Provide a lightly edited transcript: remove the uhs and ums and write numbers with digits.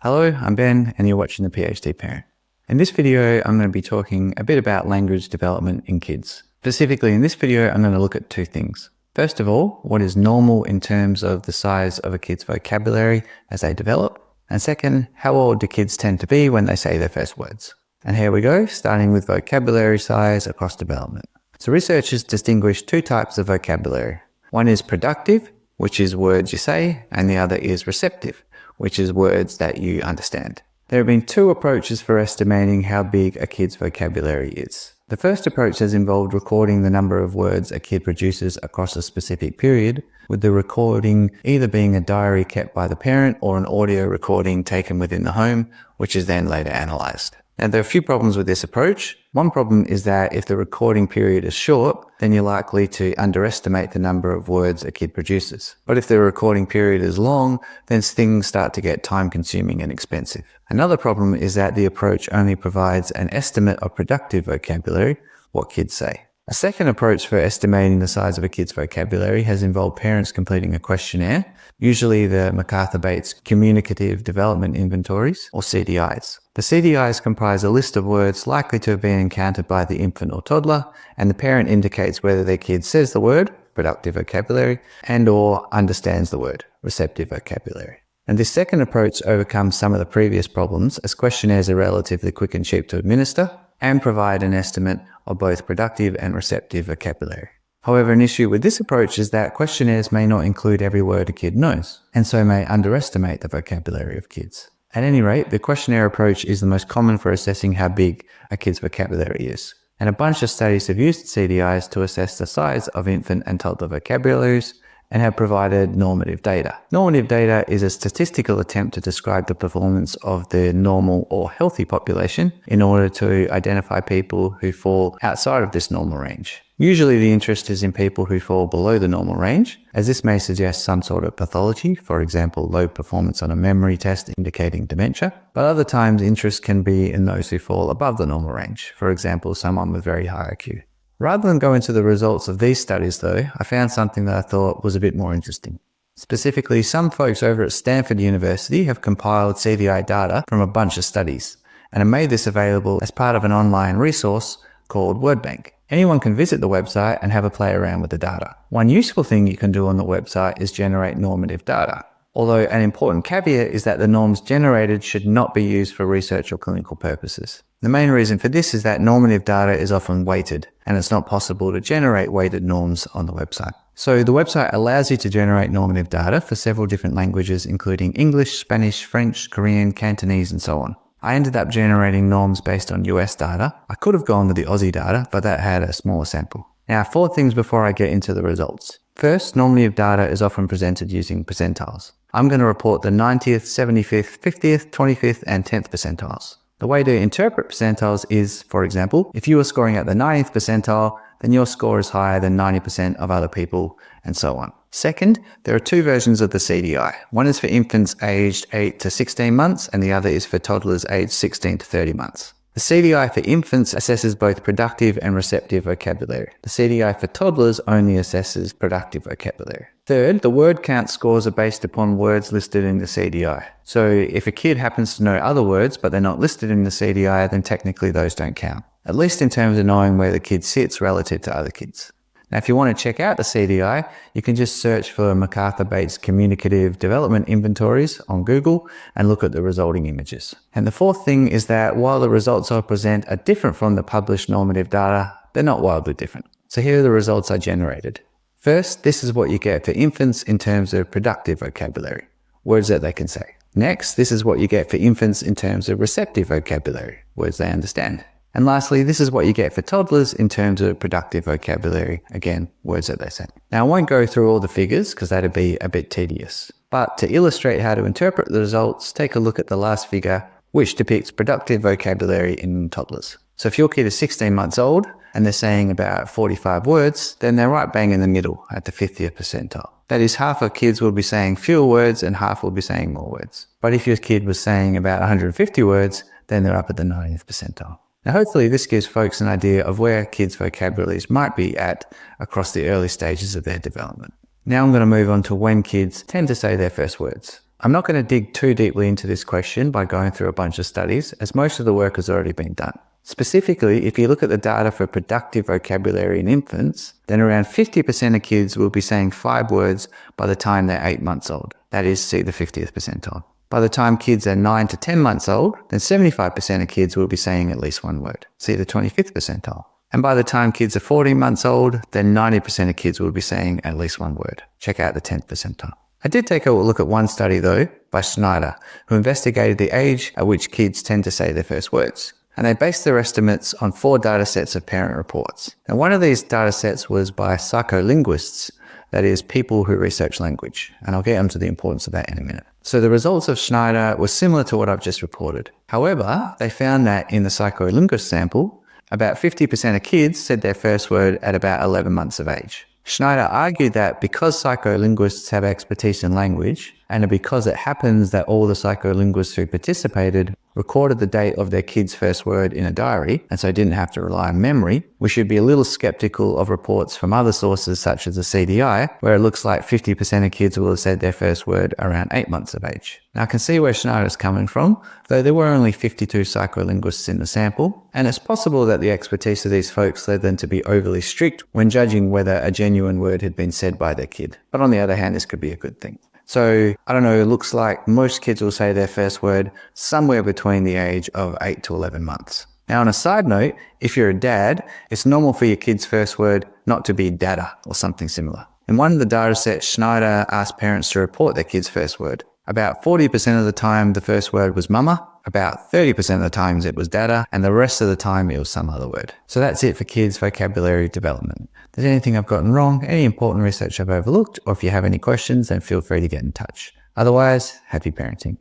Hello, I'm Ben and you're watching The PhD Parent. In this video, I'm going to be talking a bit about language development in kids. Specifically in this video, I'm going to look at two things. First of all, what is normal in terms of the size of a kid's vocabulary as they develop? And second, how old do kids tend to be when they say their first words? And here we go, starting with vocabulary size across development. So researchers distinguish two types of vocabulary. One is productive, which is words you say, and the other is receptive, which is words that you understand. There have been two approaches for estimating how big a kid's vocabulary is. The first approach has involved recording the number of words a kid produces across a specific period, with the recording either being a diary kept by the parent or an audio recording taken within the home, which is then later analysed. Now, there are a few problems with this approach. One problem is that if the recording period is short, then you're likely to underestimate the number of words a kid produces. But if the recording period is long, then things start to get time-consuming and expensive. Another problem is that the approach only provides an estimate of productive vocabulary, what kids say. A second approach for estimating the size of a kid's vocabulary has involved parents completing a questionnaire, usually the MacArthur-Bates Communicative Development Inventories, or CDIs. The CDIs comprise a list of words likely to have been encountered by the infant or toddler, and the parent indicates whether their kid says the word, productive vocabulary, and/or understands the word, receptive vocabulary. And this second approach overcomes some of the previous problems, as questionnaires are relatively quick and cheap to administer, and provide an estimate of both productive and receptive vocabulary. However, an issue with this approach is that questionnaires may not include every word a kid knows, and so may underestimate the vocabulary of kids. At any rate, the questionnaire approach is the most common for assessing how big a kid's vocabulary is. And a bunch of studies have used CDIs to assess the size of infant and toddler vocabularies and have provided normative data. Normative data is a statistical attempt to describe the performance of the normal or healthy population in order to identify people who fall outside of this normal range. Usually the interest is in people who fall below the normal range, as this may suggest some sort of pathology, for example, low performance on a memory test indicating dementia, but other times interest can be in those who fall above the normal range, for example, someone with very high IQ. Rather than go into the results of these studies though, I found something that I thought was a bit more interesting. Specifically, some folks over at Stanford University have compiled CDI data from a bunch of studies, and have made this available as part of an online resource called WordBank. Anyone can visit the website and have a play around with the data. One useful thing you can do on the website is generate normative data. Although an important caveat is that the norms generated should not be used for research or clinical purposes. The main reason for this is that normative data is often weighted, and it's not possible to generate weighted norms on the website. So the website allows you to generate normative data for several different languages, including English, Spanish, French, Korean, Cantonese, and so on. I ended up generating norms based on US data. I could have gone with the Aussie data, but that had a smaller sample. Now, 4 things before I get into the results. First, normative data is often presented using percentiles. I'm going to report the 90th, 75th, 50th, 25th, and 10th percentiles. The way to interpret percentiles is, for example, if you were scoring at the 90th percentile, then your score is higher than 90% of other people, and so on. Second, there are 2 versions of the CDI. One is for infants aged 8 to 16 months, and the other is for toddlers aged 16 to 30 months. The CDI for infants assesses both productive and receptive vocabulary. The CDI for toddlers only assesses productive vocabulary. Third, the word count scores are based upon words listed in the CDI. So if a kid happens to know other words but they're not listed in the CDI, then technically those don't count, at least in terms of knowing where the kid sits relative to other kids. Now, if you want to check out the CDI, you can just search for MacArthur-Bates Communicative Development Inventories on Google and look at the resulting images. And the fourth thing is that while the results I present are different from the published normative data, they're not wildly different. So here are the results I generated. First, this is what you get for infants in terms of productive vocabulary, words that they can say. Next, this is what you get for infants in terms of receptive vocabulary, words they understand. And lastly, this is what you get for toddlers in terms of productive vocabulary, again, words that they say. Now, I won't go through all the figures because that'd be a bit tedious. But to illustrate how to interpret the results, take a look at the last figure, which depicts productive vocabulary in toddlers. So if your kid is 16 months old and they're saying about 45 words, then they're right bang in the middle at the 50th percentile. That is, half of kids will be saying fewer words and half will be saying more words. But if your kid was saying about 150 words, then they're up at the 90th percentile. Now, hopefully this gives folks an idea of where kids' vocabularies might be at across the early stages of their development. Now I'm going to move on to when kids tend to say their first words. I'm not going to dig too deeply into this question by going through a bunch of studies, as most of the work has already been done. Specifically, if you look at the data for productive vocabulary in infants, then around 50% of kids will be saying 5 words by the time they're 8 months old. That is, see the 50th percentile. By the time kids are 9 to 10 months old, then 75% of kids will be saying at least 1 word. See the 25th percentile. And by the time kids are 14 months old, then 90% of kids will be saying at least 1 word. Check out the 10th percentile. I did take a look at one study though, by Schneider, who investigated the age at which kids tend to say their first words. And they based their estimates on 4 data sets of parent reports. And one of these data sets was by psycholinguists, that is, people who research language. And I'll get into the importance of that in a minute. So the results of Schneider were similar to what I've just reported. However, they found that in the psycholinguist sample, about 50% of kids said their first word at about 11 months of age. Schneider argued that because psycholinguists have expertise in language, and because it happens that all the psycholinguists who participated recorded the date of their kid's first word in a diary, and so didn't have to rely on memory, we should be a little skeptical of reports from other sources such as the CDI, where it looks like 50% of kids will have said their first word around 8 months of age. Now I can see where Schneider's coming from, though there were only 52 psycholinguists in the sample, and it's possible that the expertise of these folks led them to be overly strict when judging whether a genuine word had been said by their kid. But on the other hand, this could be a good thing. So, I don't know, it looks like most kids will say their first word somewhere between the age of 8 to 11 months. Now, on a side note, if you're a dad, it's normal for your kid's first word not to be dada or something similar. In one of the data sets, Schneider asked parents to report their kid's first word. About 40% of the time, the first word was mama. About 30% of the times it was dada, and the rest of the time it was some other word. So that's it for kids' vocabulary development. If there's anything I've gotten wrong, any important research I've overlooked, or if you have any questions, then feel free to get in touch. Otherwise, happy parenting.